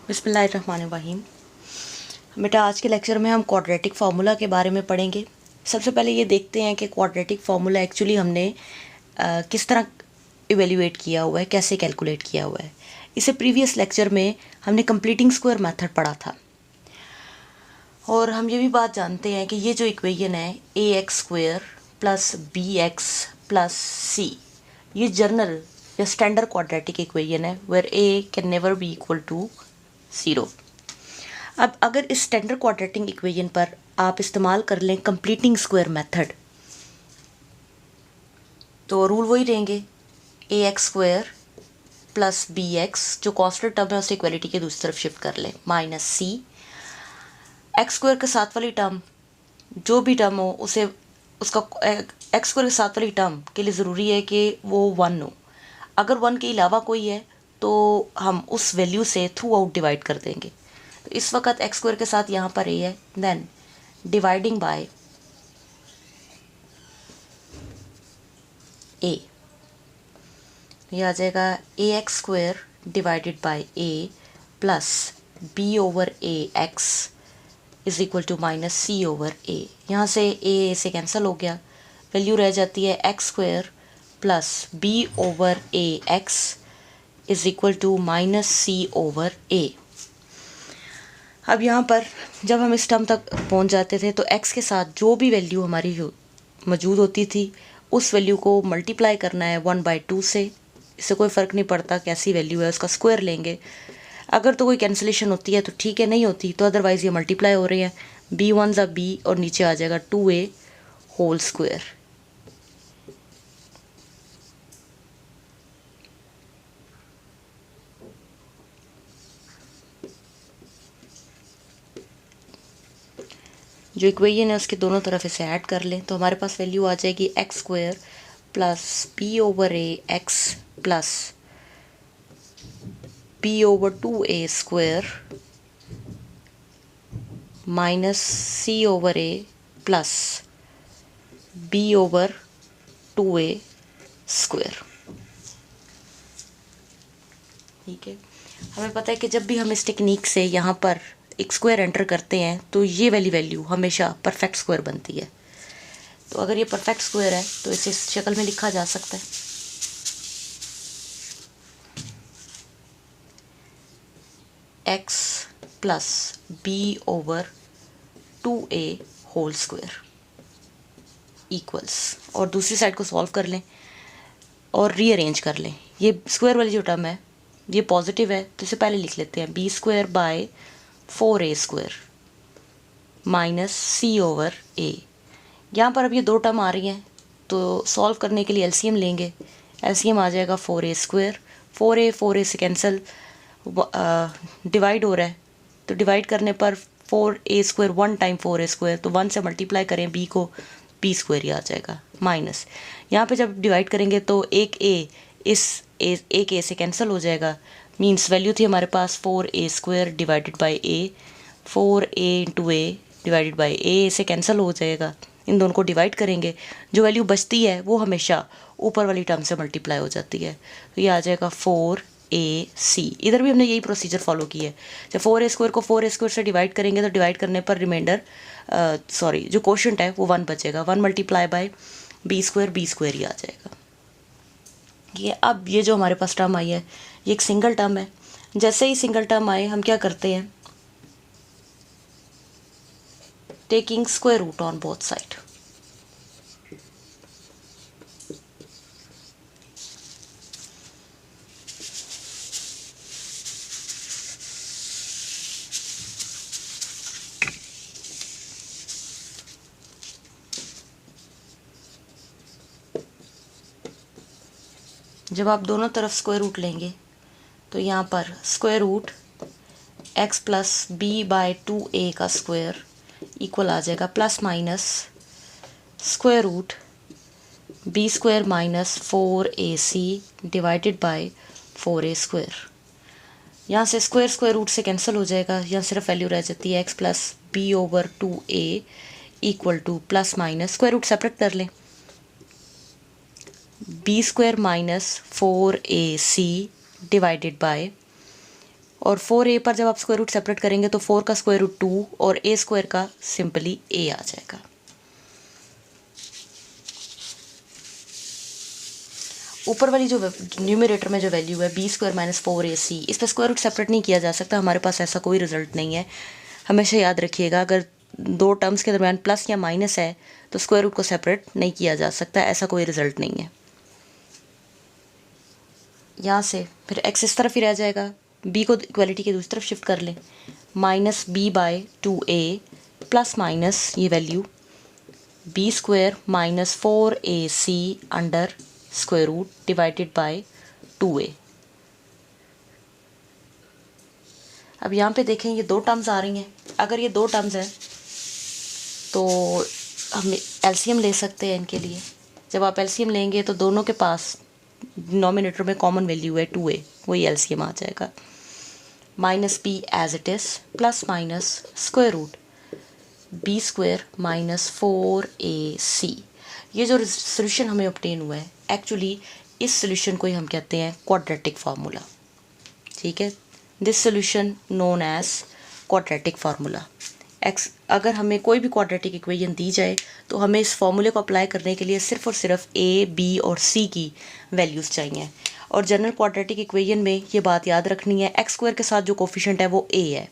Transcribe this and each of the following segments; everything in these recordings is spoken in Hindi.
बिस्मिल्लाहिर्रहमानिर्रहीम। बेटा, आज के लेक्चर में हम क्वाड्रेटिक फार्मूला के बारे में पढ़ेंगे। सबसे पहले ये देखते हैं कि क्वाड्रेटिक फार्मूला एक्चुअली हमने किस तरह इवेल्युएट किया हुआ है, कैसे कैलकुलेट किया हुआ है। इसे प्रीवियस लेक्चर में हमने कंप्लीटिंग स्क्वायर मेथड पढ़ा था और हम ये भी बात जानते हैं कि ये जो इक्वेशन है a x square plus b x plus c, ये जनरल या स्टैंडर्ड क्वाड्रेटिक इक्वेशन है where a can never be equal to 0। अब अगर इस स्टैंडर्ड क्वाड्रेटिक इक्वेशन पर आप इस्तेमाल कर लें कंप्लीटिंग स्क्वायर मेथड, तो रूल वही रहेंगे, a x square plus b x, जो कांस्टेंट टर्म है उसे इक्वलिटी के दूसरी तरफ शिफ्ट कर लें, माइनस सी एक्स स्क्वायर के साथ वाली टर्म, जो भी टर्म हो उसे उसका एक्स स्क्वायर के साथ वाली टर्म के लिए ज़रूरी है कि वो 1 हो। अगर 1 के अलावा कोई है तो हम उस वैल्यू से थ्रू आउट डिवाइड कर देंगे। तो इस वक्त एक्स स्क्वायर के साथ यहाँ पर ए है, देन डिवाइडिंग बाय ए, ये आ जाएगा a x square divided by a plus b over a x is equal to minus c over a. यहाँ से ए से कैंसिल हो गया, वैल्यू रह जाती है x square plus b over a x is equal to minus c over a. अब यहाँ पर जब हम इस टर्म तक पहुँच जाते थे तो x के साथ जो भी वैल्यू हमारी मौजूद होती थी उस वैल्यू को मल्टीप्लाई करना है 1/2 से। इससे कोई फ़र्क नहीं पड़ता कैसी वैल्यू है, उसका स्क्वायर लेंगे। अगर तो कोई कैंसिलेशन होती है तो ठीक है, नहीं होती तो अदरवाइज़ ये मल्टीप्लाई हो रही है, बी वन ज़ा बी और नीचे आ जाएगा 2a होल स्क्वायर। जो इक्वेशन है उसके दोनों तरफ इसे ऐड कर लें तो हमारे पास वैल्यू आ जाएगी x square plus b over a x plus b over 2a square minus c over a plus b over 2a square. ठीक है, हमें पता है कि जब भी हम इस टेक्निक से यहाँ पर एक स्क्वायर एंटर करते हैं तो ये वाली वैल्यू हमेशा परफेक्ट स्क्वायर बनती है। तो अगर ये परफेक्ट स्क्वायर है तो इसे इस शक्ल में लिखा जा सकता है, x plus b over 2a whole square equals, और दूसरी साइड को सॉल्व कर लें और रीअरेंज कर लें। ये स्क्वायर वाली जो टर्म है ये पॉजिटिव है तो इसे पहले लिख लेते हैं, b square by 4a square minus c over a. यहाँ पर अब ये दो टर्म आ रही हैं तो सॉल्व करने के लिए एलसीएम लेंगे। एलसीएम आ जाएगा 4a स्क्वायर, 4a से कैंसिल, डिवाइड हो रहा है तो डिवाइड करने पर 4a square 1 time 4a square, तो 1 से मल्टीप्लाई करें b को, b स्क्वायर ही आ जाएगा माइनस। यहाँ पे जब डिवाइड करेंगे तो एक a एक a से कैंसिल हो जाएगा, मीन्स वैल्यू थी हमारे पास 4a square divided by a, 4a into a divided by a से कैंसिल हो जाएगा। इन दोनों को डिवाइड करेंगे, जो वैल्यू बचती है वो हमेशा ऊपर वाली टर्म से मल्टीप्लाई हो जाती है, तो ये आ जाएगा 4ac। इधर भी हमने यही प्रोसीजर फॉलो की है। जब 4a स्क्वायर को 4a स्क्वायर से डिवाइड करेंगे तो डिवाइड करने पर रिमाइंडर जो कोशेंट है वो 1 बचेगा, 1 मल्टीप्लाई बाय b स्क्वायर ही आ जाएगा। ये अब ये जो हमारे पास टर्म आई है ये एक सिंगल टर्म है। जैसे ही सिंगल टर्म आए हम क्या करते हैं, taking square root on both side. जब आप दोनों तरफ स्क्वायर रूट लेंगे तो यहाँ पर square root x plus b by 2a का स्क्वायर इक्वल आ जाएगा plus minus square root b square minus 4ac divided by 4a square. यहाँ से स्क्वायर रूट से कैंसिल हो जाएगा, यहाँ सिर्फ वैल्यू रह जाती है x plus b over 2a equal to plus minus square root separate कर लें, b square minus 4ac divided by और 4a पर जब आप स्क्वायर रूट सेपरेट करेंगे तो 4 का स्क्वायर रूट 2 और a स्क्वायर का सिंपली a आ जाएगा। ऊपर वाली जो न्यूमरेटर में जो वैल्यू है बी स्क्वायर माइनस 4ac, इस पर स्क्वायर रूट सेपरेट नहीं किया जा सकता, हमारे पास ऐसा कोई रिजल्ट नहीं है। हमेशा याद रखिएगा, अगर दो टर्म्स के दरमियान प्लस या माइनस है तो स्क्वायर रूट को सेपरेट नहीं किया जा सकता, ऐसा कोई रिजल्ट नहीं है। यहाँ से फिर एक्स इस तरफ ही रह जाएगा, बी को इक्वलिटी के दूसरी तरफ शिफ्ट कर लें, minus b by 2a plus minus ये value b square minus 4ac under square root divided by 2a। अब यहाँ पे देखें ये दो टर्म्स आ रही हैं, अगर ये दो टर्म्स हैं तो हम एलसीएम ले सकते हैं इनके लिए। जब आप एलसीएम लेंगे तो दोनों के पास डिनोमिनेटर में कॉमन वैल्यू है 2a, वही एलसीएम आ जाएगा। Minus b as it is plus minus square root b square minus 4ac। ये जो सोल्यूशन हमें ऑब्टेन हुआ है, एक्चुअली इस सोल्यूशन को ही हम कहते हैं क्वाड्रेटिक फार्मूला। ठीक है, this solution known as quadratic formula. X, अगर हमें कोई भी क्वाड्रेटिक इक्वेशन दी जाए तो हमें इस फॉर्मूले को अप्लाई करने के लिए सिर्फ और सिर्फ ए, बी और सी की वैल्यूज़ चाहिए। और जनरल क्वाड्रेटिक इक्वेशन में ये बात याद रखनी है, एक्स स्क्वायर के साथ जो कोफिशिएंट है वो ए है,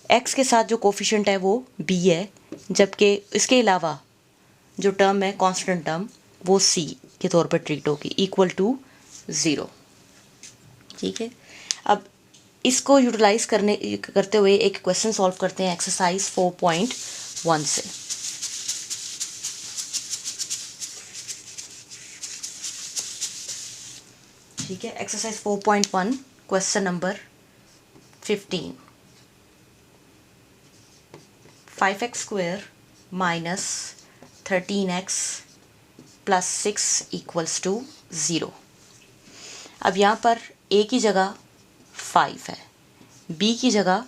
एक्स के साथ जो कोफिशिएंट है वो बी है, जबकि इसके अलावा जो टर्म है कांस्टेंट टर्म वो सी के तौर पर ट्रीट होगी, इक्वल टू 0। ठीक है, अब इसको यूटिलाइज करते हुए एक क्वेश्चन सॉल्व करते हैं एक्सरसाइज 4.1 से। ठीक है, exercise 4.1 question number 15। 5x square minus 13x plus 6 equals to 0। अब यहाँ पर a की जगह 5 है, b की जगह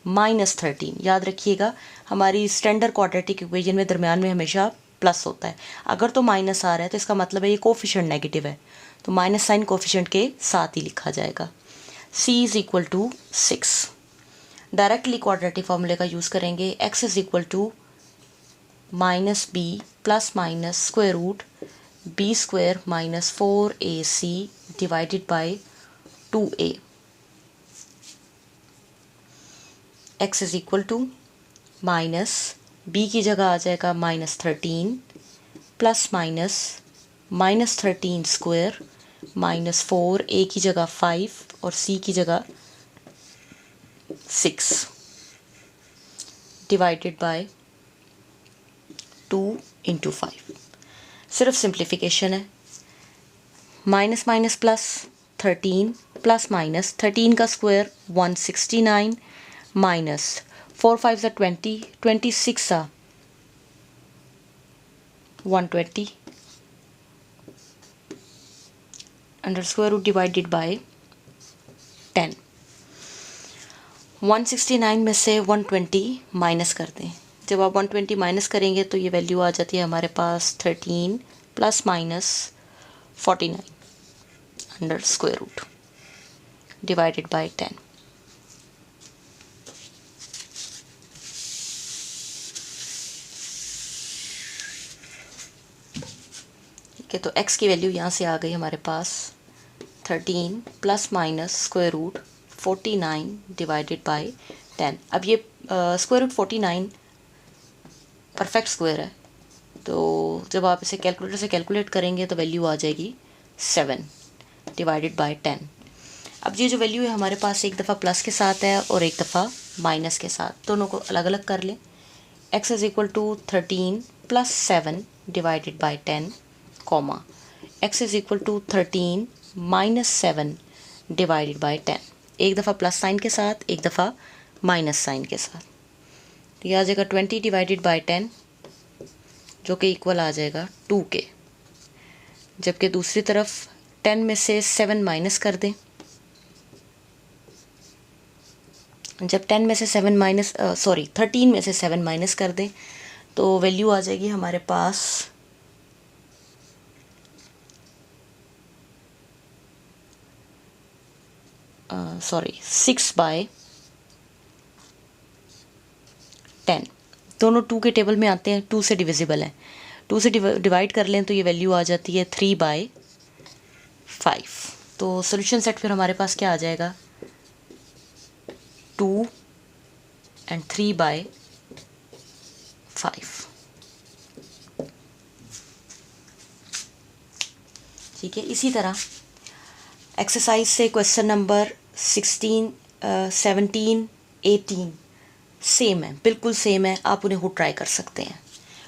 -13। याद रखिएगा, हमारी स्टैंडर्ड क्वाड्रेटिक इक्वेशन में दरमियान में हमेशा प्लस होता है। अगर तो माइनस आ रहा है तो इसका मतलब है ये कोफिशिएंट नेगेटिव है, तो माइनस साइन कोफिशिएंट के साथ ही लिखा जाएगा। c is equal to 6। Directly quadratic फार्मूले का यूज़ करेंगे, x is equal to minus b plus minus square root b square minus 4ac divided by 2a। x is equal to minus b की जगह आ जाएगा -13 plus minus 13 square minus 4, a की जगह 5 और c की जगह 6 डिवाइडेड बाय 2 इंटू 5। सिर्फ सिंप्लीफिकेशन है, minus minus plus 13 plus minus 13 का square 169 minus 4 5 20, 26 120 under square root divided by 10। 169 में से 120 माइनस कर दें, जब आप 120 माइनस करेंगे तो ये वैल्यू आ जाती है हमारे पास 13 plus minus 49 under square root divided by 10। ठीक है, तो x की वैल्यू यहाँ से आ गई हमारे पास 13 plus minus square root 49 divided by 10। अब ये स्क्वायर रूट 49 परफेक्ट स्क्वायर है, तो जब आप इसे कैलकुलेटर से कैलकुलेट करेंगे तो वैल्यू आ जाएगी 7 डिवाइडेड बाय 10। अब ये जो वैल्यू है हमारे पास एक दफ़ा प्लस के साथ है और एक दफ़ा माइनस के साथ, दोनों को अलग अलग कर लें। x is equal to 13 plus 7 divided by 10 comma x is equal to 13 minus 7 divided by 10। एक दफ़ा प्लस साइन के साथ, एक दफ़ा माइनस साइन के साथ, तो यह आ जाएगा 20 डिवाइडेड बाय 10 जो कि इक्वल आ जाएगा 2 के। जबकि दूसरी तरफ 10 में से 7 माइनस कर दें, जब 10 में से 7 माइनस 13 में से 7 माइनस कर दें तो वैल्यू आ जाएगी हमारे पास 2 सॉरी 6/10, दोनों 2 के टेबल में आते हैं, 2 से डिविजिबल है, 2 से डिवाइड कर लें तो ये वैल्यू आ जाती है 3/5। तो सोल्यूशन सेट फिर हमारे पास क्या आ जाएगा, 2 and 3/5। ठीक है, इसी तरह एक्सरसाइज से क्वेश्चन नंबर 16, 17, 18 सेम है, बिल्कुल सेम है, आप उन्हें खुद ट्राई कर सकते हैं।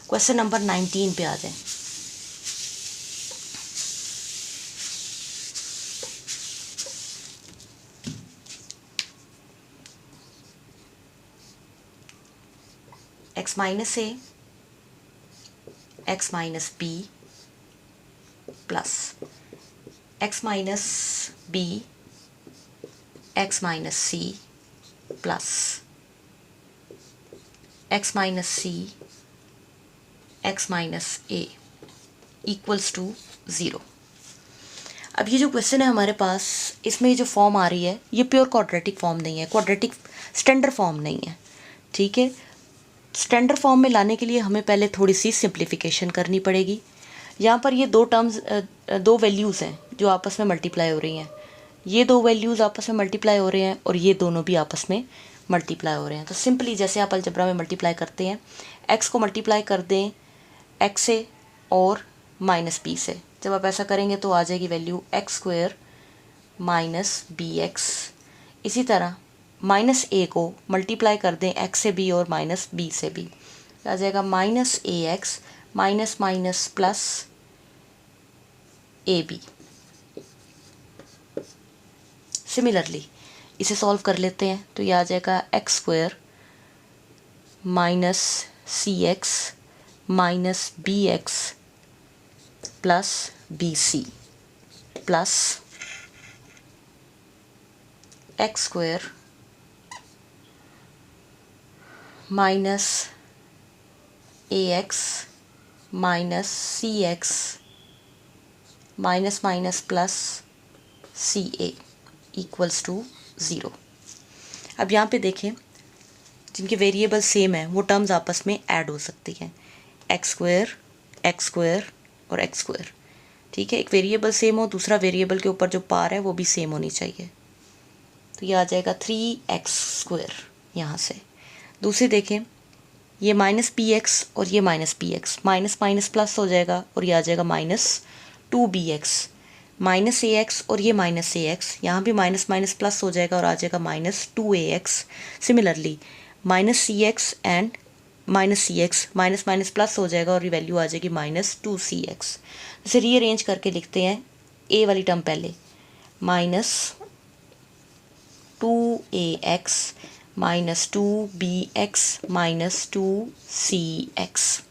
क्वेश्चन नंबर 19 पे आ जाए। x minus a x minus b plus x minus b x minus c plus x minus c x minus a equals to 0। अब ये जो क्वेश्चन है हमारे पास, इसमें ये जो फॉर्म आ रही है ये प्योर क्वाड्रेटिक फॉर्म नहीं है, क्वाड्रेटिक स्टैंडर्ड फॉर्म नहीं है। ठीक है, स्टैंडर्ड फॉर्म में लाने के लिए हमें पहले थोड़ी सी सिंप्लीफिकेशन करनी पड़ेगी। यहाँ पर ये दो टर्म्स, दो वैल्यूज़ हैं जो आपस में मल्टीप्लाई हो रही हैं, ये दो वैल्यूज़ आपस में मल्टीप्लाई हो रहे हैं और ये दोनों भी आपस में मल्टीप्लाई हो रहे हैं। तो सिंपली जैसे आप अलजेब्रा में मल्टीप्लाई करते हैं, x को मल्टीप्लाई कर दें x से और माइनस b से, जब आप ऐसा करेंगे तो आ जाएगी वैल्यू x² माइनस bx। इसी तरह माइनस a को मल्टीप्लाई कर दें x से b और माइनस b से b, आ जाएगा minus ax minus minus plus ab। Similarly इसे सॉल्व कर लेते हैं तो यह आ जाएगा x² minus cx minus bx plus bc plus x² minus ax minus cx minus minus plus ca equals to 0। अब यहाँ पे देखें, जिनके वेरिएबल सेम है वो टर्म्स आपस में ऐड हो सकती हैं, x² और x²। ठीक है, एक वेरिएबल सेम हो, दूसरा वेरिएबल के ऊपर जो पार है वो भी सेम होनी चाहिए। तो ये आ जाएगा 3x² यहाँ से। दूसरी देखें, ये माइनस px और ये minus px, minus minus plus हो जाएगा और ये आ जाएगा माइनस 2bx, माइनस ax और ये माइनस ax, यहाँ भी माइनस माइनस प्लस हो जाएगा और आ जाएगा minus 2ax। Similarly minus cx and minus cx, minus minus plus हो जाएगा और ये वैल्यू आ जाएगी माइनस 2cx। इसे रीअरेंज करके लिखते हैं, a वाली टर्म पहले, minus 2ax minus 2bx minus 2cx।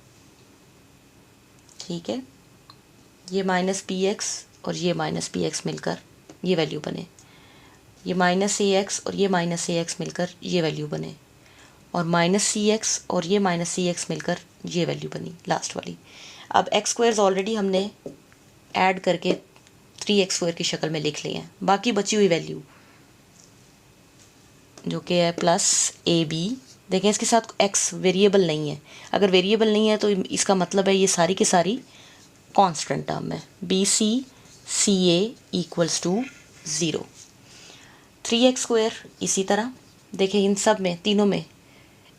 ठीक है, ये माइनस bx और ये माइनस bx मिलकर ये वैल्यू बने, ये माइनस ax और ये माइनस ax मिलकर ये वैल्यू बने, और माइनस cx और ये माइनस cx मिलकर ये वैल्यू बनी लास्ट वाली। अब x² ऑलरेडी हमने ऐड करके 3x² की शक्ल में लिख लिए हैं, बाकी बची हुई वैल्यू जो कि है प्लस ab। देखें इसके साथ x वेरिएबल नहीं है, अगर वेरिएबल नहीं है तो इसका मतलब है ये सारी की सारी कांस्टेंट टर्म है, bc ca equals to 0। 3x² इसी तरह देखें, इन सब में तीनों में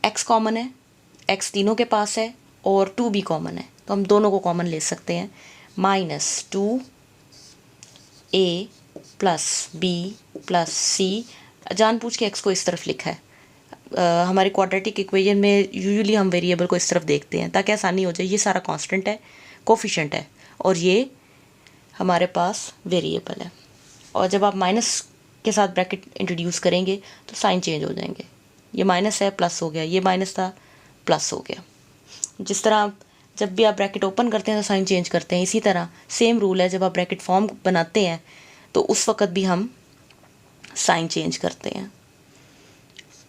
x कॉमन है, x तीनों के पास है और 2b कॉमन है, तो हम दोनों को कॉमन ले सकते हैं, minus 2a plus b plus c। जानबूझ के x को इस तरफ लिखा है, हमारे क्वाड्रेटिक इक्वेशन में यूजुअली हम वेरिएबल को इस तरफ देखते हैं ताकि आसानी हो जाए। ये सारा कांस्टेंट है, कोफिशिएंट है, और ये हमारे पास वेरिएबल है, और जब आप माइनस के साथ ब्रैकेट इंट्रोड्यूस करेंगे तो साइन चेंज हो जाएंगे, ये माइनस है प्लस हो गया, ये माइनस था प्लस हो गया। जिस तरह जब भी आप ब्रैकेट ओपन करते हैं तो साइन चेंज करते हैं, इसी तरह सेम रूल है, जब आप ब्रैकेट फॉर्म बनाते हैं तो उस वक़्त भी हम साइन चेंज करते हैं।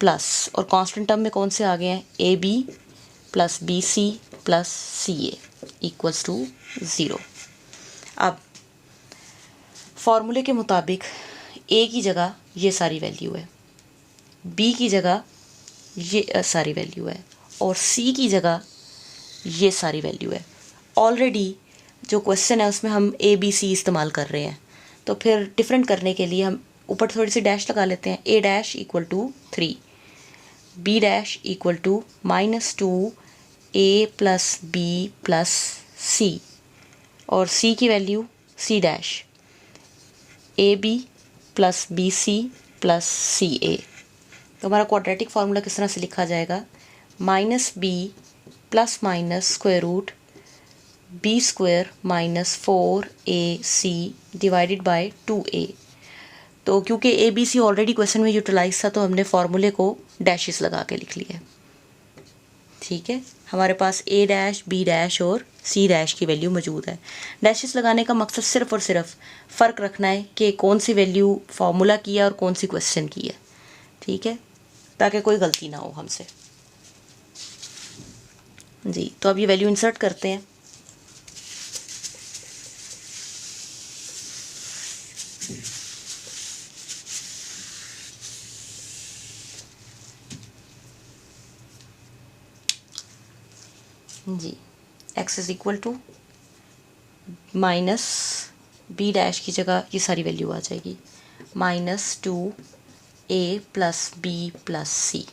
प्लस और कांस्टेंट टर्म में कौन से आ गए हैं, a B plus B C plus C a equals to 0। अब फॉर्मूले के मुताबिक ए की जगह ये सारी वैल्यू है, बी की जगह ये सारी वैल्यू है, और सी की जगह ये सारी वैल्यू है। ऑलरेडी जो क्वेश्चन है उसमें हम ए बी सी इस्तेमाल कर रहे हैं, तो फिर डिफरेंट करने के लिए हम ऊपर थोड़ी सी डैश लगा लेते हैं। A dash equal to 3, B dash equal to -2 A plus B plus C, और सी की value C dash A B plus B C plus C A. तो हमारा क्वाड्रेटिक फार्मूला किस तरह से लिखा जाएगा, -b plus minus square root b square minus 4ac divided by 2a। तो क्योंकि a b c already question में यूटिलाइज था, तो हमने फॉर्मूले को डैशेस लगा के लिख लिया। ठीक है, हमारे पास ए डैश बी डैश और सी डैश की वैल्यू मौजूद है। डैशेस लगाने का मकसद सिर्फ और सिर्फ फ़र्क रखना है कि कौन सी वैल्यू फार्मूला की है और कौन सी क्वेश्चन की है। ठीक है, ताकि कोई गलती ना हो हमसे। जी, तो अब ये वैल्यू इंसर्ट करते हैं। जी, x is equal to minus b dash की जगह ये सारी वैल्यू आ जाएगी, -2a plus B plus c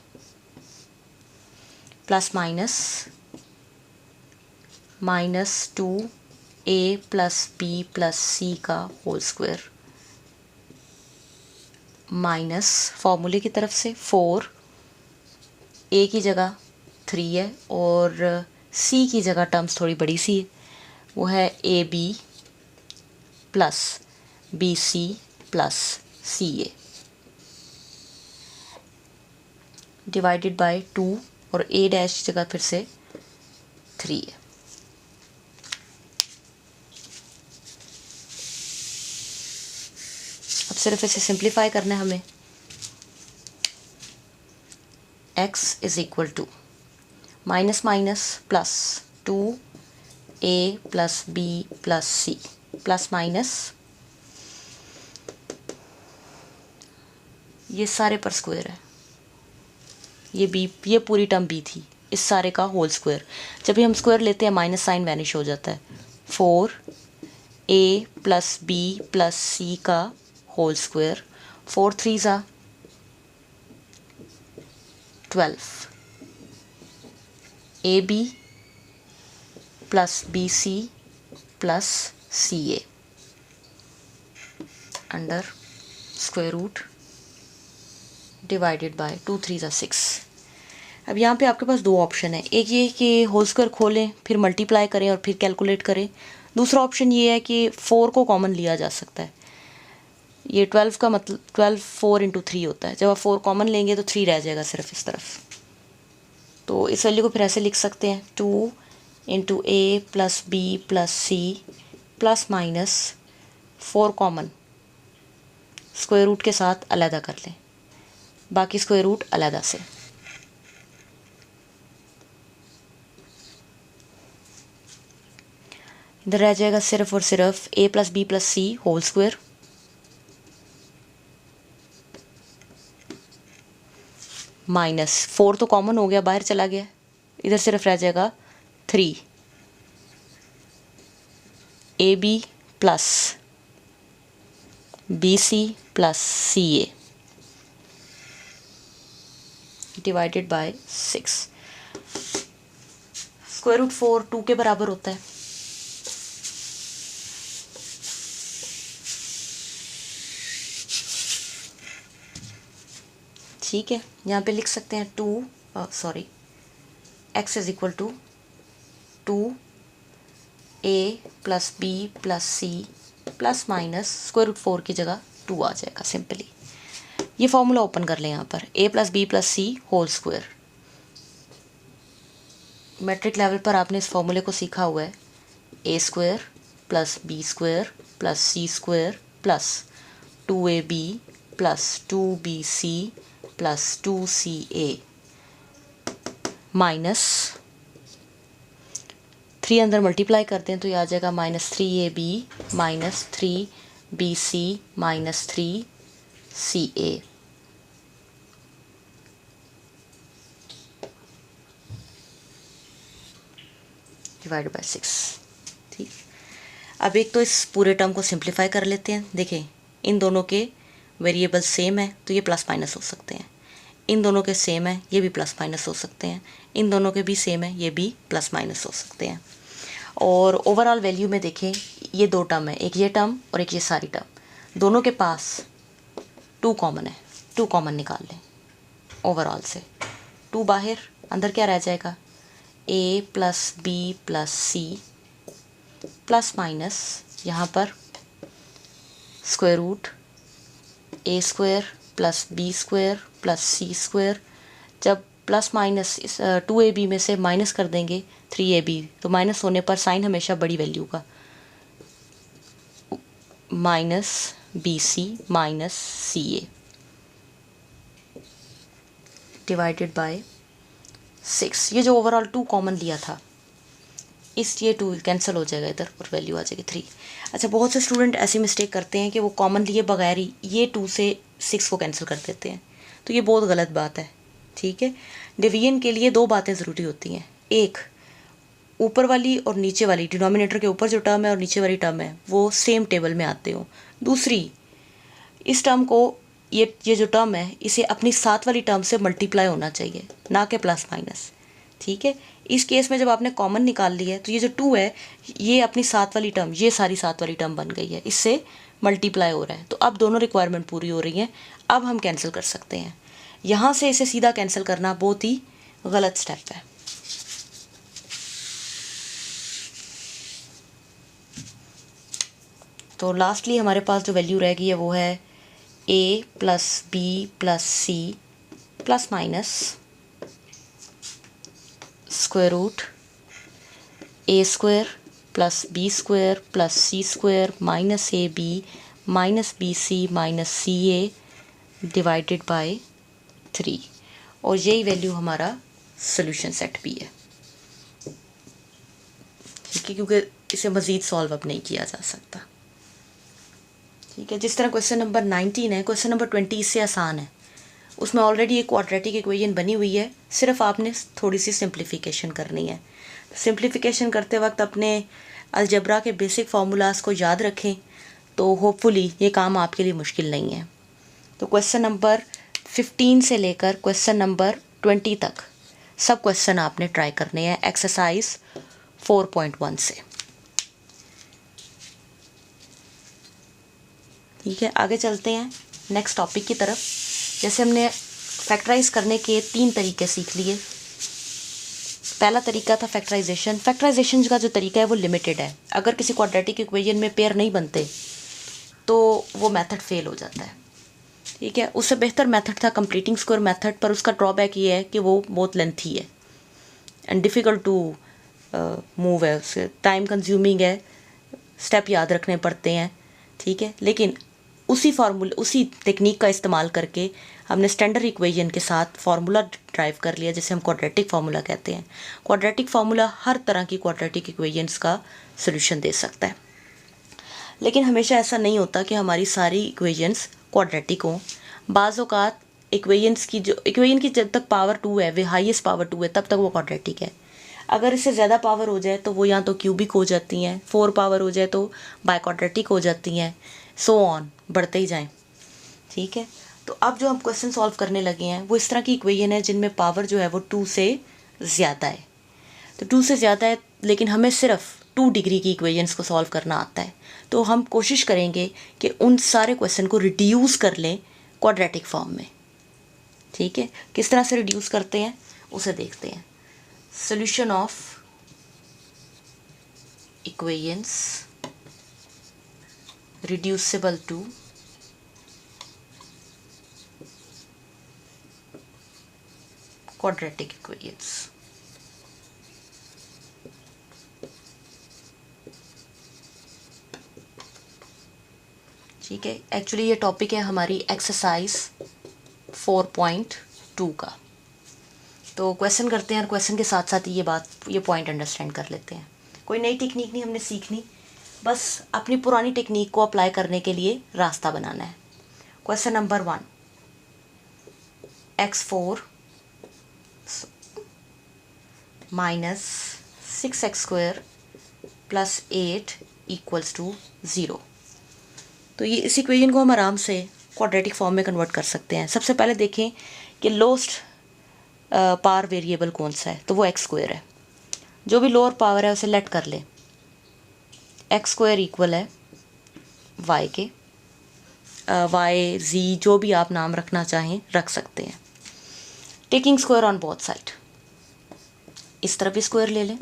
plus -2a plus B plus c का होल स्क्वायर, माइनस फॉर्मूले की तरफ से 4, a की जगह 3 है और c की जगह टर्म्स थोड़ी बड़ी सी है, वो है a B plus B C plus C a divided by 2, और a डैश की जगह फिर से 3 है। अब सिर्फ इसे सिंप्लीफाई करना है हमें। x is equal to minus minus plus 2a plus b plus c plus minus ये सारे पर स्क्वायर है, ये b, ये पूरी टर्म b थी, इस सारे का होल स्क्वायर। जब भी हम स्क्वायर लेते हैं माइनस साइन वैनिश हो जाता है। 4a plus B plus c का होल स्क्वायर, 4 3 ज़ा 12, a B plus B C plus C a under square root divided by 2 3 ज़ा 6। अब यहाँ पे आपके पास दो ऑप्शन है, एक ये कि होल स्क्वायर खोलें फिर मल्टीप्लाई करें और फिर कैलकुलेट करें। दूसरा ऑप्शन ये है कि 4 को कॉमन लिया जा सकता है। ये 12 का मतलब 12 4 × 3 होता है। जब आप 4 कॉमन लेंगे तो 3 रह जाएगा सिर्फ इस तरफ। तो इस वैल्यू को फिर ऐसे लिख सकते हैं, 2 × a plus b plus c plus minus 4 common square root के साथ अलहदा कर लें, बाकी स्क्वायर रूट अलहदा से। इधर रह जाएगा सिर्फ और सिर्फ a plus B plus c whole square minus 4 तो कॉमन हो गया, बाहर चला गया, इधर सिर्फ रह जाएगा 3 a B plus B C plus C a divided by 6। Square root 4 2 के बराबर होता है। ठीक है, यहाँ पे लिख सकते हैं x is equal to 2a plus B plus c plus minus square root 4 की जगह 2 आ जाएगा सिंपली। ये फॉर्मूला ओपन कर लें यहाँ पर, a plus B plus c whole square. Matric level पर आपने इस फॉर्मूले को सीखा हुआ है, a square plus b square plus c square plus 2ab plus 2bc plus 2ca minus 3 अंदर मल्टीप्लाई करते हैं तो ये आ जाएगा -3ab minus 3bc minus 3 CA divided by 6। ठीक, अब एक तो इस पूरे टर्म को सिंप्लीफाई कर लेते हैं। देखें, इन दोनों के वेरिएबल सेम है तो ये प्लस माइनस हो सकते हैं, इन दोनों के सेम है ये भी प्लस माइनस हो सकते हैं, इन दोनों के भी सेम है ये भी प्लस माइनस हो सकते हैं। और ओवरऑल वैल्यू में देखें, ये दो टर्म है, एक ये टर्म और एक ये सारी टर्म, दोनों के पास 2 कॉमन है, 2 कॉमन निकाल लें ओवरऑल से। 2 बाहर, अंदर क्या रह जाएगा, a plus B plus c plus minus यहाँ पर square root a square plus b square plus c square. जब प्लस माइनस इस 2ab में से माइनस कर देंगे 3ab, तो माइनस होने पर साइन हमेशा बड़ी वैल्यू का, minus bc minus ca divided by 6। ये जो ओवरऑल 2 कॉमन लिया था, इस ये 2 कैंसिल हो जाएगा इधर और वैल्यू आ जाएगी 3। अच्छा, बहुत से स्टूडेंट ऐसी मिस्टेक करते हैं कि वो कॉमन लिए बगैर ही ये 2 से 6 को कैंसिल कर देते हैं, तो ये बहुत गलत बात है। ठीक है, डिवीजन के लिए 2 बातें ज़रूरी होती हैं, एक ऊपर वाली और नीचे वाली, डिनोमिनेटर के ऊपर जो टर्म है और नीचे वाली टर्म है वो सेम टेबल में आते हो। दूसरी, इस टर्म को ये जो टर्म है इसे अपनी साथ वाली टर्म से मल्टीप्लाई होना चाहिए, ना कि प्लस माइनस। ठीक है, इस केस में जब आपने कॉमन निकाल लिया है तो ये जो 2 है ये अपनी साथ वाली टर्म, ये सारी साथ वाली टर्म बन गई है, इससे मल्टीप्लाई हो रहा है, तो अब दोनों रिक्वायरमेंट पूरी हो रही हैं। अब हम कैंसिल कर सकते हैं, यहाँ से इसे सीधा कैंसिल करना बहुत ही गलत स्टेप है। तो लास्टली हमारे पास जो वैल्यू रहेगी है वो है a plus B plus c plus minus square root a square plus b square plus c square minus ab minus bc minus ca divided by 3। और यही वैल्यू हमारा सोल्यूशन सेट भी है। ठीक है, क्योंकि इसे मज़ीद सॉल्व अब नहीं किया जा सकता। ठीक है, जिस तरह क्वेश्चन नंबर 19 है, क्वेश्चन नंबर 20 इससे आसान है, उसमें ऑलरेडी एक क्वाड्रेटिक इक्वेशन बनी हुई है, सिर्फ आपने थोड़ी सी सिंप्लीफिकेशन करनी है। सिंप्लीफिकेशन करते वक्त अपने अलजबरा के बेसिक फार्मूलाज को याद रखें, तो होपफुली ये काम आपके लिए मुश्किल नहीं है। तो क्वेश्चन नंबर 15 से लेकर क्वेश्चन नंबर 20 तक सब क्वेश्चन आपने ट्राई करने हैं एक्सरसाइज 4.1 से। ठीक है, आगे चलते हैं नेक्स्ट टॉपिक की तरफ। जैसे हमने फैक्टराइज करने के 3 तरीके सीख लिए। पहला तरीका था फैक्टराइजेशन। फैक्टराइजेशन का जो तरीका है वो लिमिटेड है, अगर किसी क्वाड्रेटिक इक्वेशन में पेयर नहीं बनते तो वो मेथड फेल हो जाता है। ठीक है, उससे बेहतर मेथड था कंप्लीटिंग स्क्वायर मेथड, पर उसका ड्रॉबैक ये है कि वो बहुत लेंथी है एंड डिफ़िकल्ट टू मूव है, उससे टाइम कंज्यूमिंग है, स्टेप याद रखने पड़ते हैं। ठीक है, लेकिन उसी टेक्निक का इस्तेमाल करके हमने स्टैंडर्ड इक्वेशन के साथ फार्मूला ड्राइव कर लिया, जिसे हम क्वाड्रेटिक फार्मूला कहते हैं। क्वाड्रेटिक फार्मूला हर तरह की क्वाड्रेटिक इक्वेशंस का सोल्यूशन दे सकता है, लेकिन हमेशा ऐसा नहीं होता कि हमारी सारी इक्वेशंस क्वाड्रेटिक हों। बाज़ औक़ात इक्वेशन की जब तक पावर 2 है, वे हाईएस्ट पावर 2 है, तब तक वो क्वाड्रेटिक है। अगर इससे ज़्यादा पावर हो जाए तो वो या तो क्यूबिक हो जाती हैं, 4 पावर हो जाए तो बायक्वाड्रेटिक हो जाती हैं, सो ऑन बढ़ते ही जाएं। ठीक है, तो अब जो हम क्वेश्चन सॉल्व करने लगे हैं वो इस तरह की इक्वेशन है जिनमें पावर जो है वो 2 से ज़्यादा है। तो 2 से ज़्यादा है, लेकिन हमें सिर्फ 2 डिग्री की इक्वेशंस को सॉल्व करना आता है, तो हम कोशिश करेंगे कि उन सारे क्वेश्चन को रिड्यूस कर लें क्वाड्रेटिक फॉर्म में। ठीक है, किस तरह से रिड्यूस करते हैं उसे देखते हैं। Solution of equations reducible to quadratic equations। ठीक है, एक्चुअली ये टॉपिक है हमारी एक्सरसाइज 4.2 का। तो क्वेश्चन करते हैं और क्वेश्चन के साथ साथ ये पॉइंट अंडरस्टैंड कर लेते हैं। कोई नई टेक्निक नहीं हमने सीखनी, बस अपनी पुरानी टेक्निक को अप्लाई करने के लिए रास्ता बनाना है। Question number 1, x4 minus 6x² plus 8 equals to 0। तो ये इस इक्वेशन को हम आराम से क्वाड्रेटिक फॉर्म में कन्वर्ट कर सकते हैं। सबसे पहले देखें कि लोएस्ट पावर वेरिएबल कौन सा है, तो वो x² है। जो भी लोअर पावर है उसे लेट कर लें। x² इक्वल है y के, y z जो भी आप नाम रखना चाहें रख सकते हैं। Taking square on both side, इस तरफ भी स्क्वायर ले लें,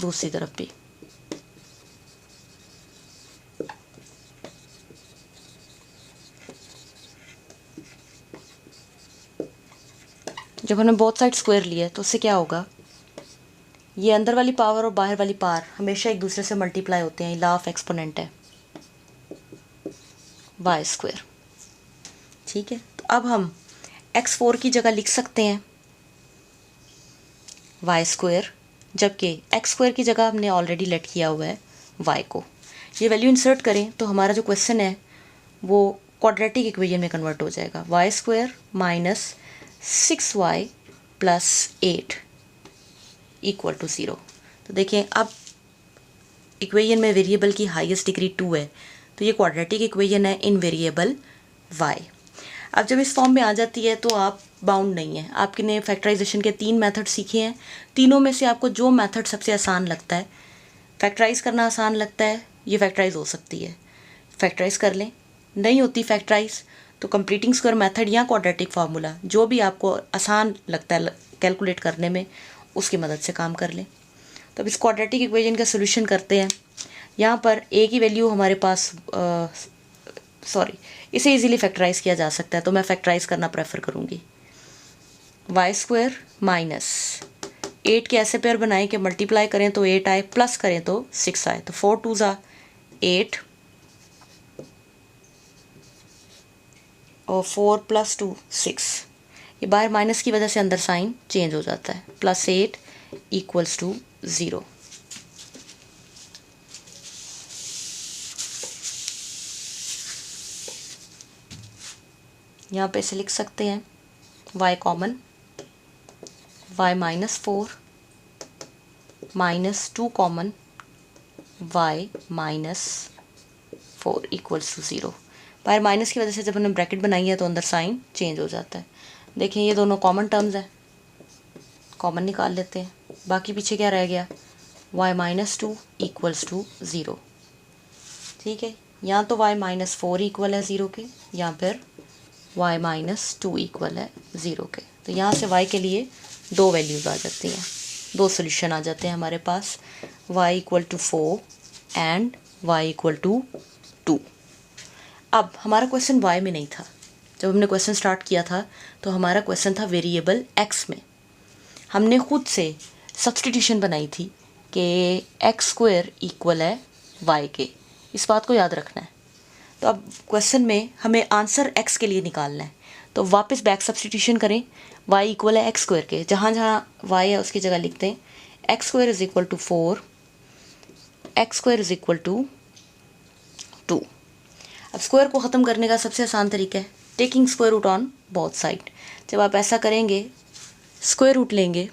दूसरी तरफ भी। जब हमने बोथ साइड स्क्वायर लिया तो उससे क्या होगा, ये अंदर वाली पावर और बाहर वाली पावर हमेशा एक दूसरे से मल्टीप्लाई होते हैं। लॉ ऑफ एक्सपोनेंट है y²। ठीक है, तो अब हम x4 की जगह लिख सकते हैं y², जबकि x² की जगह हमने ऑलरेडी लेट किया हुआ है y को। ये वैल्यू इंसर्ट करें तो हमारा जो क्वेश्चन है वो क्वाड्रेटिक इक्वेशन में कन्वर्ट हो जाएगा। y² minus 6y plus 8 equal to 0। तो देखें अब इक्वेशन में वेरिएबल की हाईएस्ट डिग्री 2 है, तो ये क्वाड्रेटिक इक्वेशन है इन वेरिएबल y। अब जब इस फॉर्म में आ जाती है तो आप बाउंड नहीं है। आपने फैक्टराइजेशन के 3 मेथड सीखे हैं, तीनों में से आपको जो मेथड सबसे आसान लगता है, फैक्टराइज करना आसान लगता है, ये फैक्टराइज हो सकती है, फैक्टराइज कर लें। नहीं होती फैक्टराइज तो कंप्लीटिंग स्क्वायर मेथड या क्वाड्रेटिक फार्मूला, जो भी आपको आसान लगता है कैलकुलेट करने में, उसकी मदद से काम कर लें। तो अब इस क्वाड्रेटिक इक्वेशन का सोल्यूशन करते हैं। यहाँ पर a की वैल्यू हमारे पास इसे इजीली फैक्टराइज किया जा सकता है, तो मैं फैक्टराइज करना प्रेफर करूँगी। y² माइनस 8 के ऐसे पेयर बनाएं कि मल्टीप्लाई करें तो 8 आए, प्लस करें तो 6 आए। तो 4 2 ज़ा 8 और 4 प्लस 2 6। ये बाहर माइनस की वजह से अंदर साइन चेंज हो जाता है। Plus 8 equals to 0। यहाँ पे इसे लिख सकते हैं y common, y minus 4 minus 2 common, y minus 4 equals to 0। बाहर माइनस की वजह से जब हमने ब्रैकेट बनाई है तो अंदर साइन चेंज हो जाता है। देखें ये दोनों कॉमन टर्म्स हैं, कॉमन निकाल लेते हैं। बाकी पीछे क्या रह गया, y माइनस 2 इक्वल्स टू 0। ठीक है, यहाँ तो y माइनस 4 इक्वल है 0 के, यहाँ पर y माइनस 2 इक्वल है 0 के। तो यहाँ से y के लिए दो वैल्यूज़ आ जाती हैं, दो सोल्यूशन आ जाते हैं हमारे पास, y equal to 4 and y equal to 2। अब हमारा क्वेश्चन y में नहीं था। जब हमने क्वेश्चन स्टार्ट किया था तो हमारा क्वेश्चन था वेरिएबल x में। हमने खुद से सब्सटीट्यूशन बनाई थी कि x² इक्वल है y के, इस बात को याद रखना है। तो अब क्वेश्चन में हमें आंसर x के लिए निकालना है, तो वापस बैक सब्सटीट्यूशन करें, y इक्वल है x² के, जहाँ जहाँ y है उसकी जगह लिखते हैं x² is equal to 4, x² is equal to 2। अब स्क्वायर को ख़त्म करने का सबसे आसान तरीका है taking square root on both side. जब आप ऐसा करेंगे, स्क्वायर रूट लेंगे,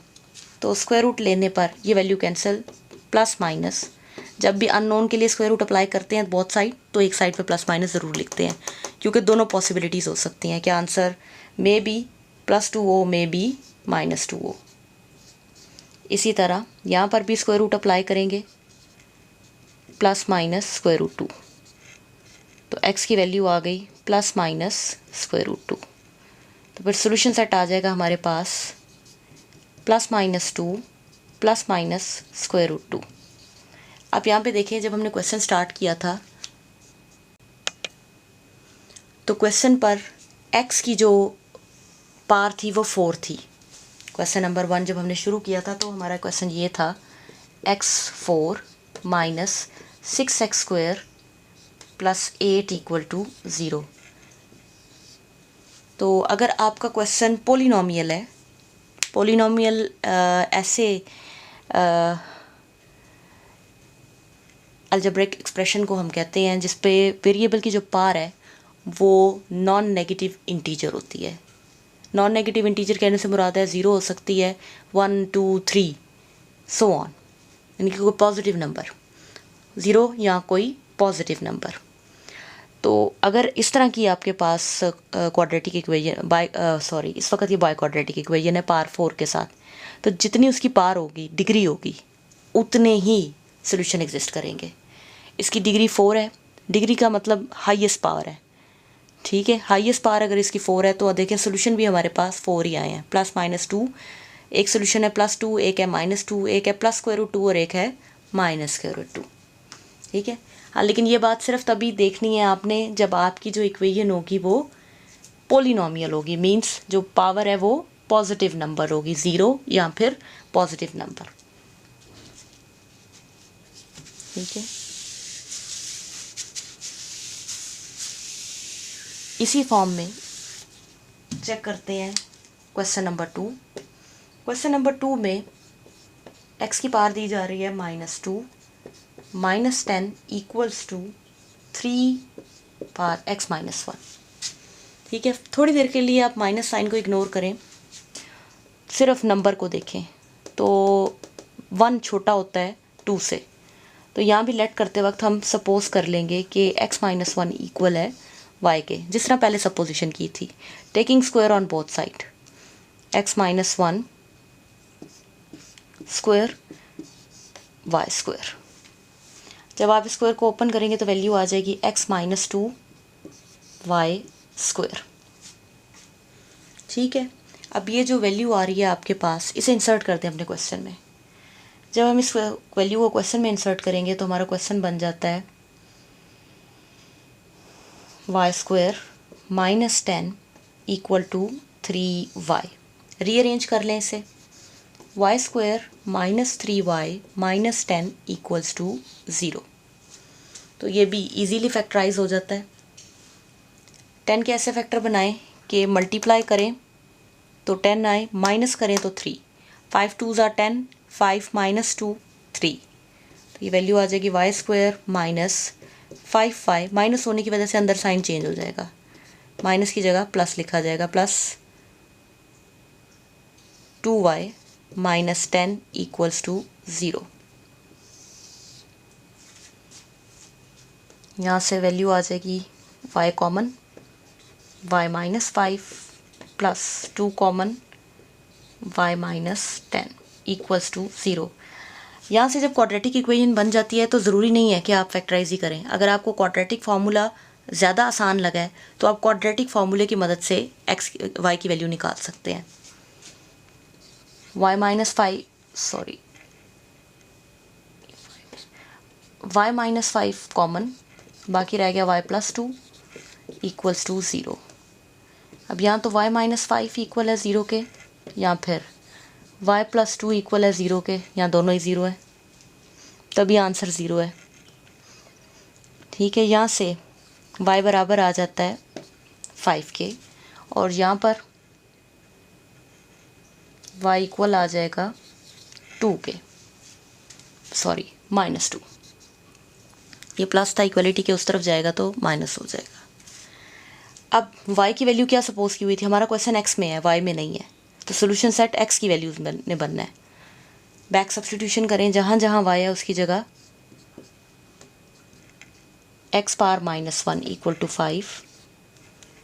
तो स्क्वायर रूट लेने पर ये वैल्यू कैंसिल, प्लस माइनस। जब भी अननोन के लिए स्क्वायर रूट अप्लाई करते हैं बोथ साइड, तो एक साइड पे प्लस माइनस ज़रूर लिखते हैं, क्योंकि दोनों पॉसिबिलिटीज़ हो सकती हैं कि answer may be +2o, may be -2o। इसी तरह यहाँ पर भी स्क्वायर रूट अप्लाई करेंगे, प्लस माइनस स्क्वायर रूट 2, तो x की वैल्यू आ गई प्लस माइनस स्क्वायर रूट 2। तो फिर सोल्यूशन सेट आ जाएगा हमारे पास +-2 प्लस माइनस स्क्वायर रूट 2। अब यहाँ पे देखें, जब हमने क्वेश्चन स्टार्ट किया था तो क्वेश्चन पर x की जो पावर थी वो 4 थी। क्वेश्चन नंबर 1 जब हमने शुरू किया था तो हमारा क्वेश्चन ये था x4 minus 6x² plus 8 equal to 0। तो अगर आपका क्वेश्चन पोलिनोमियल है, पोलिनोमियल ऐसे अलजेब्रिक एक्सप्रेशन को हम कहते हैं जिस पे वेरिएबल की जो पावर है वो नॉन नेगेटिव इंटीजर होती है। नॉन नेगेटिव इंटीजर कहने से मुराद है 0 हो सकती है, 1 2 3 सो ऑन, यानी कि कोई पॉजिटिव नंबर 0 या कोई पॉजिटिव नंबर। तो अगर इस तरह की आपके पास क्वाड्रेटिक इक्वेशन इस वक्त ये बाय क्वाड्रेटिक इक्वेशन है पावर 4 के साथ, तो जितनी उसकी पावर होगी, डिग्री होगी, उतने ही सोल्यूशन एग्जिस्ट करेंगे। इसकी डिग्री 4 है, डिग्री का मतलब हाईएस्ट पावर है, ठीक है। हाईएस्ट पावर अगर इसकी 4 है तो देखें सोल्यूशन भी हमारे पास 4 ही आए हैं, +-2। एक सोल्यूशन है +2, एक है -2, एक है +√2 और एक है -√2, ठीक है। हाँ, लेकिन ये बात सिर्फ तभी देखनी है आपने जब आपकी जो इक्वेशन होगी वो पोलिनोमियल होगी, मींस जो पावर है वो पॉजिटिव नंबर होगी, 0 या फिर पॉजिटिव नंबर, ठीक है। इसी फॉर्म में चेक करते हैं क्वेश्चन नंबर 2। क्वेश्चन नंबर 2 में x की पावर दी जा रही है -2, -10 इक्वल्स टू 3 पावर x -1, ठीक है। थोड़ी देर के लिए आप माइनस साइन को इग्नोर करें, सिर्फ नंबर को देखें, तो 1 छोटा होता है 2 से, तो यहाँ भी लेट करते वक्त हम सपोज कर लेंगे कि x -1 इक्वल है y के, जिस तरह पहले सपोजिशन की थी, taking square on both side, x -1 square y square. जब आप स्क्वायर को ओपन करेंगे तो वैल्यू आ जाएगी x -2 y स्क्वायर, ठीक है। अब ये जो वैल्यू आ रही है आपके पास, इसे इंसर्ट करते हैं अपने क्वेश्चन में। जब हम इस वैल्यू को क्वेश्चन में इंसर्ट करेंगे तो हमारा क्वेश्चन बन जाता है y square -10 equal to 3y। Rearrange कर लें इसे, y square -3y -10 equals to 0, तो ये भी इजीली फैक्टराइज हो जाता है। 10 के ऐसे फैक्टर बनाएं कि मल्टीप्लाई करें तो 10 आए, माइनस करें तो 3, 5 2s are 10, 5 -2 3, तो ये वैल्यू आ जाएगी y स्क्वायर -5y, माइनस होने की वजह से अंदर साइन चेंज हो जाएगा, माइनस की जगह प्लस लिखा जाएगा, +2y -10 इक्वल्स टू 0। यहाँ से वैल्यू आ जाएगी y common, y -5 plus 2 common, y -10 equals to 0। यहाँ से जब क्वाड्रेटिक इक्वेशन बन जाती है तो ज़रूरी नहीं है कि आप फैक्टराइज ही करें। अगर आपको क्वाड्रेटिक फार्मूला ज़्यादा आसान लगा है तो आप क्वाड्रेटिक फार्मूले की मदद से y की वैल्यू निकाल सकते हैं। y -5 कॉमन, बाकी रह गया y +2 इक्वल्स टू 0। अब यहाँ तो y -5 इक्वल है 0 के, या फिर y +2 इक्वल है 0 के, यहाँ दोनों ही 0 है, तभी आंसर 0 है, ठीक है। यहाँ से y बराबर आ जाता है 5 के, और यहाँ पर y इक्वल आ जाएगा 2 के, -2, ये प्लस था, इक्वलिटी के उस तरफ जाएगा तो माइनस हो जाएगा। अब y की वैल्यू क्या सपोज की हुई थी, हमारा क्वेश्चन x में है, y में नहीं है, तो सोल्यूशन सेट x की वैल्यूज ने बनना है। बैक सब्स्टिट्यूशन करें, जहाँ जहाँ y है उसकी जगह x पावर -1 इक्वल टू 5,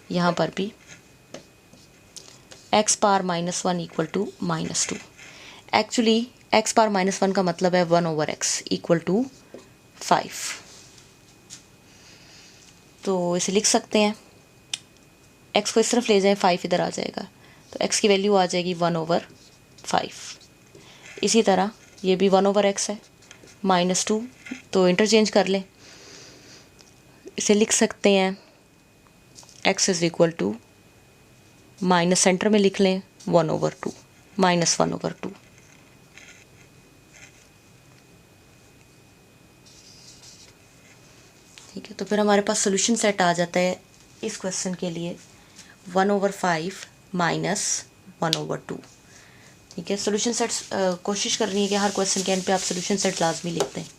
यहाँ पर भी x power -1 equal to -2। Actually x power -1 का मतलब है 1/x इक्वल टू 5, तो इसे लिख सकते हैं, x को इस तरफ ले जाएं 5 इधर आ जाएगा, तो x की वैल्यू आ जाएगी 1/5। इसी तरह ये भी 1/x है, -2, तो इंटरचेंज कर लें, इसे लिख सकते हैं x is equal to, minus centre में लिख लें 1/2, -1/2। ठीक है, तो फिर हमारे पास सोल्यूशन सेट आ जाता है इस क्वेश्चन के लिए 1/5 -1/2। ठीक है, सोल्यूशन सेट्स कोशिश करनी है कि हर क्वेश्चन के एंड पे आप सोल्यूशन सेट लाजमी लिखते हैं।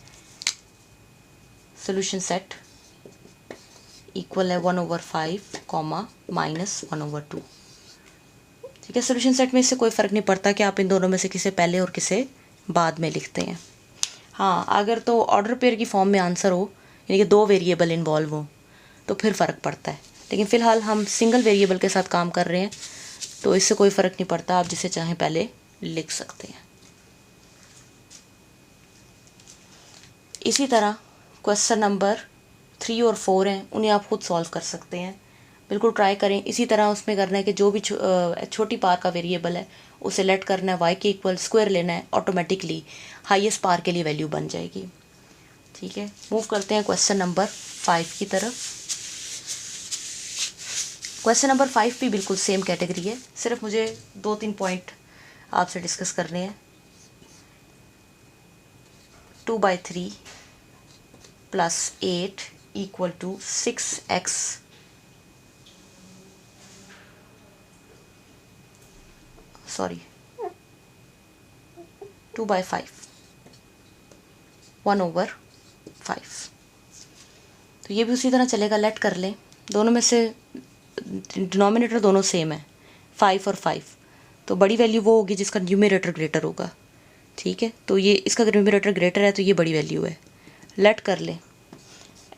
सोल्यूशन सेट इक्वल है 1/5 कॉमा माइनस 1/2। ठीक है, सोल्यूशन सेट में इससे कोई फ़र्क नहीं पड़ता कि आप इन दोनों में से किसे पहले और किसे बाद में लिखते हैं। हाँ, अगर तो ऑर्डर पेयर की फॉर्म में आंसर हो, यानी कि 2 वेरिएबल इन्वॉल्व हो, तो फिर फ़र्क पड़ता है। लेकिन फ़िलहाल हम सिंगल वेरिएबल के साथ काम कर रहे हैं, तो इससे कोई फ़र्क नहीं पड़ता, आप जिसे चाहें पहले लिख सकते हैं। इसी तरह क्वेश्चन नंबर 3 और 4 हैं, उन्हें आप खुद सॉल्व कर सकते हैं। बिल्कुल ट्राई करें। इसी तरह उसमें करना है कि जो भी छोटी पार का वेरिएबल है उसे लेट करना है, y के इक्वल स्क्वायर लेना है, ऑटोमेटिकली हाईएस्ट पार के लिए वैल्यू बन जाएगी। ठीक है, मूव करते हैं क्वेश्चन नंबर 5 की तरफ। क्वेश्चन नंबर 5 भी बिल्कुल सेम कैटेगरी है, सिर्फ मुझे 2-3 पॉइंट आपसे डिस्कस करने हैं। 2/3 + 8 = 6x सॉरी 2/5 1/5। तो ये भी उसी तरह चलेगा, लेट कर लें। दोनों में से डिनोमिनेटर दोनों सेम है, 5 और 5, तो बड़ी वैल्यू वो होगी जिसका न्यूमरेटर ग्रेटर होगा। ठीक है, तो ये इसका न्यूमरेटर ग्रेटर है तो ये बड़ी वैल्यू है, लेट कर लें।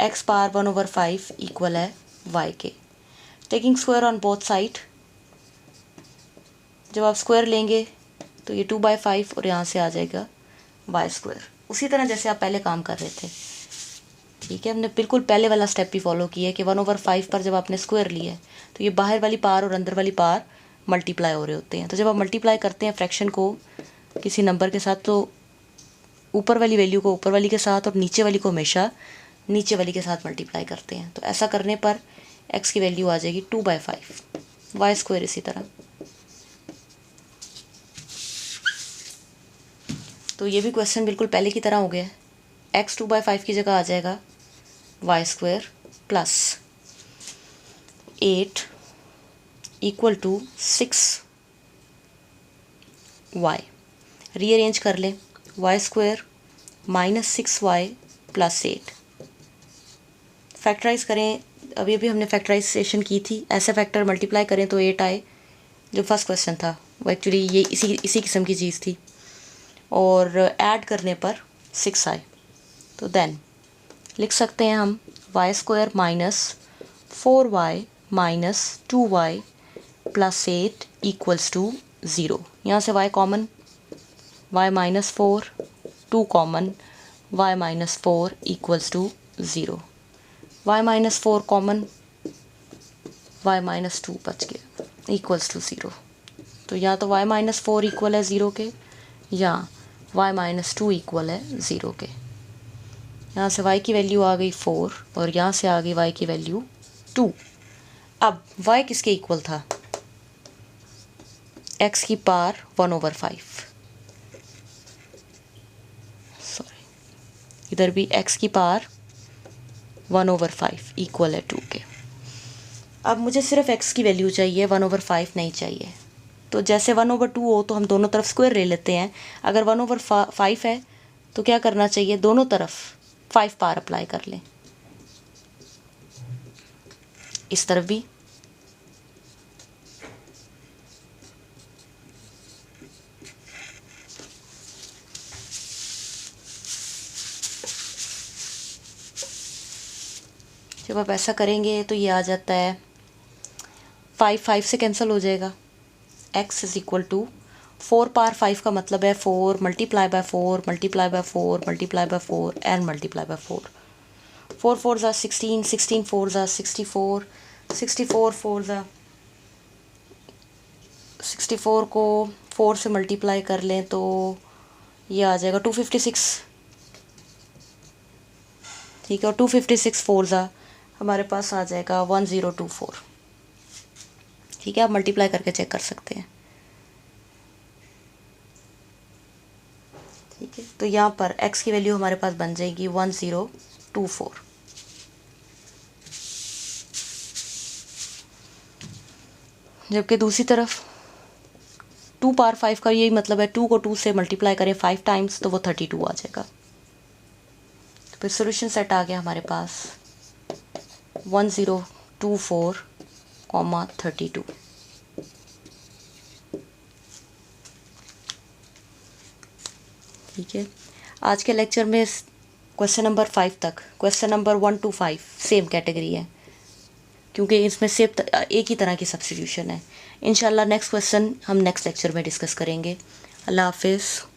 x पावर 1/5 इक्वल है y के। Taking square on both side, जब आप स्क्वायर लेंगे तो ये 2/5 और यहाँ से आ जाएगा y², उसी तरह जैसे आप पहले काम कर रहे थे। ठीक है, हमने बिल्कुल पहले वाला स्टेप भी फॉलो किया है कि 1/5 पर जब आपने स्क्वायर लिया है तो ये बाहर वाली पार और अंदर वाली पार मल्टीप्लाई हो रहे होते हैं। तो जब आप मल्टीप्लाई करते हैं फ्रैक्शन को किसी नंबर के साथ, तो ऊपर वाली वैल्यू को ऊपर वाली के साथ और नीचे वाली को हमेशा नीचे वाली के साथ मल्टीप्लाई करते हैं। तो ऐसा करने पर x की वैल्यू आ जाएगी 2/5, y² इसी तरह। तो ये भी क्वेश्चन बिल्कुल पहले की तरह हो गया है। x 2/5 की जगह आ जाएगा y² + 8 = 6y। रीअरेंज कर लें, y² - 6y + 8। फैक्टराइज करें, अभी अभी हमने फैक्टराइजेशन की थी, ऐसे फैक्टर मल्टीप्लाई करें तो 8 आए। जो फर्स्ट क्वेश्चन था वो एक्चुअली ये इसी किस्म की चीज़ थी, और ऐड करने पर 6 आए। तो देन लिख सकते हैं हम y² - 4y - 2y + 8 = 0। यहाँ से y common, y - 4, 2 common, y - 4 = 0। y - 4 common, y - 2 बच गया, = 0। तो या तो y - 4 इक्वल है 0 के, या y - 2 इक्वल है 0 के। यहाँ से y की वैल्यू आ गई 4 और यहाँ से आ गई y की वैल्यू 2। अब y किसके इक्वल था? x की पावर 1/5। सॉरी, इधर भी x की पावर 1/5 इक्वल है 2 के। अब मुझे सिर्फ x की वैल्यू चाहिए, 1/5 नहीं चाहिए। तो जैसे 1/2 हो तो हम दोनों तरफ स्क्वायर ले लेते हैं। अगर 1/5 है तो क्या करना चाहिए, दोनों तरफ 5 पावर अप्लाई कर लें, इस तरफ भी। जब आप ऐसा करेंगे तो ये आ जाता है 5 से कैंसिल हो जाएगा। x = 4 पावर 5 का मतलब है 4 × 4 × 4 × 4 एंड मल्टीप्लाई बाय 4। 4 4 ज़ा 16, 16 4 ज़ा 64, 64 4 ज़ा 64 को 4 से मल्टीप्लाई कर लें तो ये आ जाएगा 256। ठीक है, और 256 4 ज़ा हमारे पास आ जाएगा 1024। ठीक है, आप मल्टीप्लाई करके चेक कर सकते हैं। ठीक है, तो यहाँ पर x की वैल्यू हमारे पास बन जाएगी 1024। जबकि दूसरी तरफ 2 पावर 5 का यही मतलब है, 2 को 2 से मल्टीप्लाई करें 5 टाइम्स तो वो 32 आ जाएगा। तो फिर सोल्यूशन सेट आ गया हमारे पास 1024, ठीक है। आज के लेक्चर में क्वेश्चन नंबर 5 तक, question number 1 to 5 same category है, क्योंकि इसमें सिर्फ एक ही तरह की सब्स्टिट्यूशन है। इंशाल्लाह नेक्स्ट क्वेश्चन हम नेक्स्ट लेक्चर में डिस्कस करेंगे। अल्लाह हाफिज़।